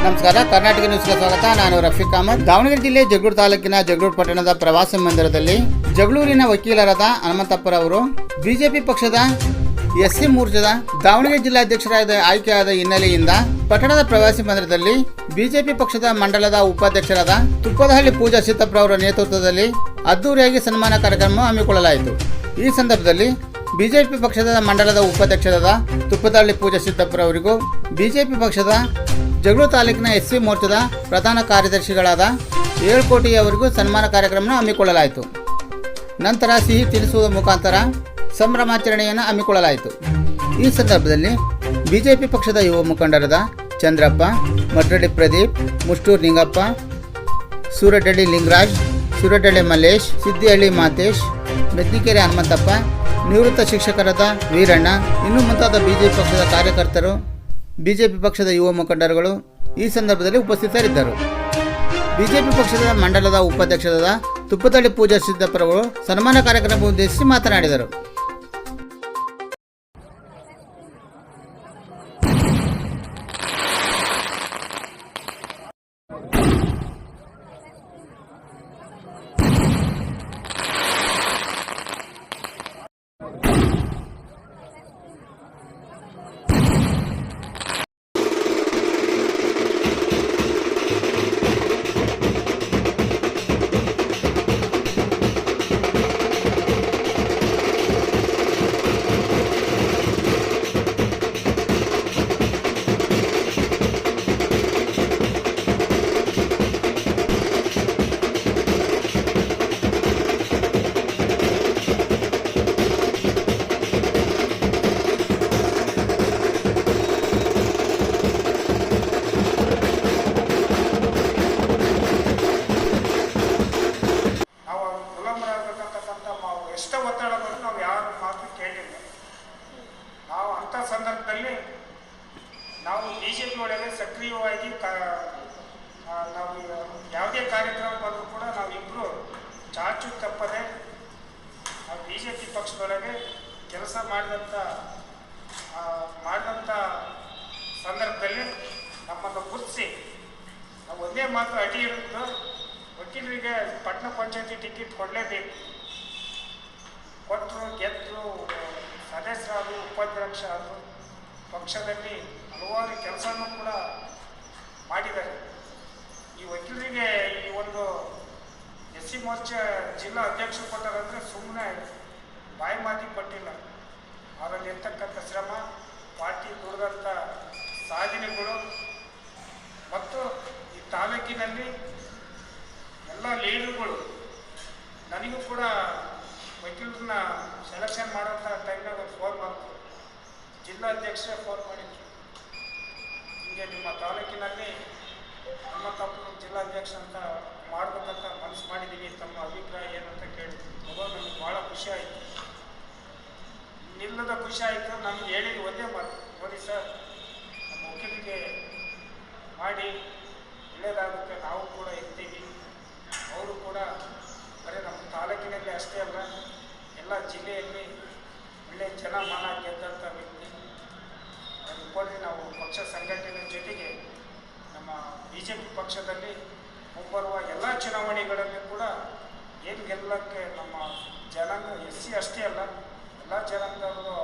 ನಮಸ್ಕಾರ, ಕರ್ನಾಟಕ ನ್ಯೂಸ್ಗೆ ಸ್ವಾಗತ. ನಾನು ರಫೀಕ್ ಅಹಮದ್. ದಾವಣಗೆರೆ ಜಿಲ್ಲೆ ಜಗಳೂರು ತಾಲೂಕಿನ ಜಗಳೂರು ಪಟ್ಟಣದ ಪ್ರವಾಸಿ ಮಂದಿರದಲ್ಲಿ ಜಗಳೂರಿನ ವಕೀಲರಾದ ಹನುಮಂತಪ್ಪರವರು ಬಿಜೆಪಿ ಪಕ್ಷದ ಎಸ್ಸಿ ಮೋರ್ಚಾದ ದಾವಣಗೆರೆ ಜಿಲ್ಲಾಧ್ಯಕ್ಷರಾದ ಆಯ್ಕೆಯಾದ ಹಿನ್ನೆಲೆಯಿಂದ ಪಟ್ಟಣದ ಪ್ರವಾಸಿ ಮಂದಿರದಲ್ಲಿ ಬಿಜೆಪಿ ಪಕ್ಷದ ಮಂಡಲದ ಉಪಾಧ್ಯಕ್ಷರಾದ ತುಪ್ಪದಹಳ್ಳಿ ಪೂಜಾ ಸಿದ್ದಪ್ಪರವರ ನೇತೃತ್ವದಲ್ಲಿ ಅದ್ದೂರಿಯಾಗಿ ಸನ್ಮಾನ ಕಾರ್ಯಕ್ರಮ ಹಮ್ಮಿಕೊಳ್ಳಲಾಯಿತು. ಈ ಸಂದರ್ಭದಲ್ಲಿ ಬಿಜೆಪಿ ಪಕ್ಷದ ಮಂಡಲದ ಉಪಾಧ್ಯಕ್ಷರಾದ ತುಪ್ಪದಹಳ್ಳಿ ಪೂಜಾ ಸಿದ್ದಪ್ಪರವರಿಗೂ ಬಿಜೆಪಿ ಪಕ್ಷದ ಜಗಳೂರು ತಾಲೂಕಿನ ಎಸ್ಸಿ ಮೋರ್ಚಾದ ಪ್ರಧಾನ ಕಾರ್ಯದರ್ಶಿಗಳಾದ 7 ಕೋಟಿಯವರಿಗೂ ಸನ್ಮಾನ ಕಾರ್ಯಕ್ರಮ ಹಮ್ಮಿಕೊಳ್ಳಲಾಯಿತು. ನಂತರ ಸಿಹಿ ತಿನಿಸುವ ಮುಖಾಂತರ ಸಂಭ್ರಮಾಚರಣೆಯನ್ನು ಹಮ್ಮಿಕೊಳ್ಳಲಾಯಿತು. ಈ ಸಂದರ್ಭದಲ್ಲಿ ಬಿಜೆಪಿ ಪಕ್ಷದ ಯುವ ಮುಖಂಡರಾದ ಚಂದ್ರಪ್ಪ, ಮಟ್ರಳ್ಳಿ ಪ್ರದೀಪ್, ಮುಷ್ಟೂರು ನಿಂಗಪ್ಪ, ಸೂರಟಳ್ಳಿ ಲಿಂಗರಾಜ್, ಸೂರಟಳ್ಳಿ ಮಲ್ಲೇಶ್, ಸಿದ್ದಿಹಳ್ಳಿ ಮಾತೇಶ್, ಮೆದ್ದಿಕೆರೆ ಹನುಮಂತಪ್ಪ, ನಿವೃತ್ತ ಶಿಕ್ಷಕರಾದ ವೀರಣ್ಣ, ಇನ್ನೂ ಮುಂತಾದ ಬಿಜೆಪಿ ಪಕ್ಷದ ಕಾರ್ಯಕರ್ತರು, ಬಿಜೆಪಿ ಪಕ್ಷದ ಯುವ ಮುಖಂಡರುಗಳು ಈ ಸಂದರ್ಭದಲ್ಲಿ ಉಪಸ್ಥಿತರಿದ್ದರು. ಬಿಜೆಪಿ ಪಕ್ಷದ ಮಂಡಲದ ಉಪಾಧ್ಯಕ್ಷರಾದ ತುಪ್ಪದಹಳ್ಳಿ ಪೂಜಾ ಸಿದ್ದಪ್ಪರವರು ಸನ್ಮಾನ ಕಾರ್ಯಕ್ರಮ ಉದ್ದೇಶಿಸಿ ಮಾತನಾಡಿದರು. ಸಂದರ್ಭದಲ್ಲಿ ನಾವು ಬಿಜೆಪಿ ಒಳಗೆ ಸಕ್ರಿಯವಾಗಿ ನಾವು ಯಾವುದೇ ಕಾರ್ಯಕ್ರಮ ಬಂದರೂ ಕೂಡ ನಾವಿಬ್ಬರು ಚಾಚು ತಪ್ಪದೆ ನಾವು ಬಿಜೆಪಿ ಪಕ್ಷದೊಳಗೆ ಕೆಲಸ ಮಾಡಿದಂಥ ಸಂದರ್ಭದಲ್ಲಿ ನಮ್ಮನ್ನು ಗುರುತಿಸಿ ನಾವು ಒಂದೇ ಮಾತು ಅಡಿ ಇರುವುದು, ವಕೀಲರಿಗೆ ಪಟ್ಟಣ ಪಂಚಾಯತಿ ಟಿಕೆಟ್ ಕೊಡಲೇಬೇಕು. ಕೊಟ್ಟರು, ಗೆದ್ದರು, ಸದಸ್ಯರಾದರು, ಉಪಾಧ್ಯಕ್ಷ ಆದರು, ಪಕ್ಷದಲ್ಲಿ ಹಲವಾರು ಕೆಲಸನೂ ಕೂಡ ಮಾಡಿದ್ದಾರೆ. ಈ ವಕೀಲರಿಗೆ ಈ ಒಂದು ಎಸ್ಸಿ ಮೋರ್ಚಾ ಜಿಲ್ಲಾ ಅಧ್ಯಕ್ಷರು ಕೊಟ್ಟಾರಂದರೆ ಸುಮ್ಮನೆ ಬಾಯಿ ಮಾತಿಗೆ ಕೊಟ್ಟಿಲ್ಲ. ಅವರಲ್ಲಿ ಇರ್ತಕ್ಕಂಥ ಶ್ರಮ, ಪಾರ್ಟಿ ದುಡಿದಂಥ ಸಾಧನೆಗಳು ಮತ್ತು ಈ ತಾಲೂಕಿನಲ್ಲಿ ಎಲ್ಲ ಲೀಡರ್ಗಳು ನನಗೂ ಕೂಡ ವಕೀಲರನ್ನ ಸೆಲೆಕ್ಷನ್ ಮಾಡೋಂಥ ಟೈಮ್ನಾಗ ಒಂದು ಫೋನ್ ಮಾಡ್ತು, ಜಿಲ್ಲಾಧ್ಯಕ್ಷರೇ ಫೋನ್ ಮಾಡಿದ್ರು, ಹೀಗೆ ನಿಮ್ಮ ತಾಲೂಕಿನಲ್ಲಿ ಹನುಮಂತಪ್ಪನ ಜಿಲ್ಲಾಧ್ಯಕ್ಷ ಅಂತ ಮಾಡ್ಬೇಕಂತ ಮನಸ್ಸು ಮಾಡಿದ್ದೀವಿ, ತಮ್ಮ ಅಭಿಪ್ರಾಯ ಏನಂತ ಕೇಳಿದ್ರು. ಅವಾಗ ನನಗೆ ಭಾಳ ಖುಷಿ ಆಯಿತು, ನಿಲ್ಲದ ಖುಷಿ ಆಯಿತು. ನಮ್ಗೆ ಹೇಳಿದ ಒಂದೇ ಮಾತು, ನೋಡಿ ಸರ್, ನಮ್ಮ ವಕೀಲರಿಗೆ ಮಾಡಿ ಒಳ್ಳೆಯದಾಗುತ್ತೆ, ನಾವು ಕೂಡ ಇರ್ತೀವಿ. ಅವರು ಕೂಡ ಬರೀ ನಮ್ಮ ತಾಲೂಕಿನಲ್ಲಿ ಅಷ್ಟೇ ಅಲ್ಲ, ಎಲ್ಲ ಜಿಲ್ಲೆಯಲ್ಲಿ ಒಳ್ಳೆಯ ಜನಮಾನ ಗೆದ್ದಂಥ ವ್ಯಕ್ತಿ. ಅದಕ್ಕೋಗಿ ನಾವು ಪಕ್ಷ ಸಂಘಟನೆ ಜೊತೆಗೆ ನಮ್ಮ ಬಿಜೆಪಿ ಪಕ್ಷದಲ್ಲಿ ಮುಂಬರುವ ಎಲ್ಲ ಚುನಾವಣೆಗಳಲ್ಲಿ ಕೂಡ ಏನು ಗೆಲ್ಲಕ್ಕೆ ನಮ್ಮ ಜನಾಂಗ ಎಸ್ಸಿ ಅಷ್ಟೇ ಅಲ್ಲ, ಎಲ್ಲ ಜನಾಂಗದವರು